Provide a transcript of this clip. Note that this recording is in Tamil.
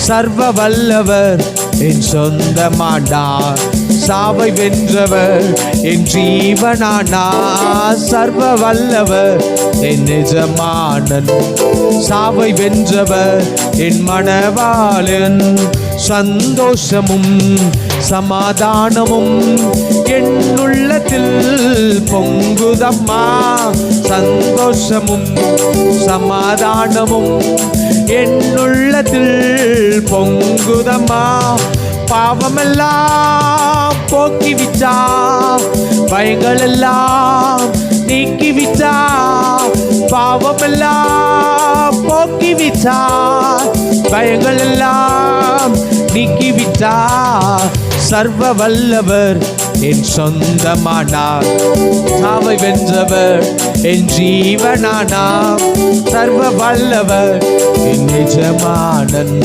சர்வ வல்லவர் என் சொந்தமானார். சாவை வென்றவர் என் ஜீவனானார். சர்வ வல்லவர் என் நிஜமானன். சாவை வென்றவர் என் மணவாளன். சந்தோஷமும் சமாதானமும் என் உள்ளத்தில் பொங்குதம்மா. சந்தோஷமும் சமாதானமும் என் உள்ளத்தில் பொங்குதம்மா. பாவமெல்லாம் போக்கிவிட்டா, பயங்கள் எல்லாம் நீக்கிவிட்டா. பாவமெல்லாம் போக்கிவிட்டா, பயங்கள் எல்லாம் நீக்கிவிட்டா. சர்வ வல்லவர் என் சொந்தமானார். சாவை வென்றவர் என் ஜீவனானார். சர்வ வல்லவர் என் நிஜமானன்.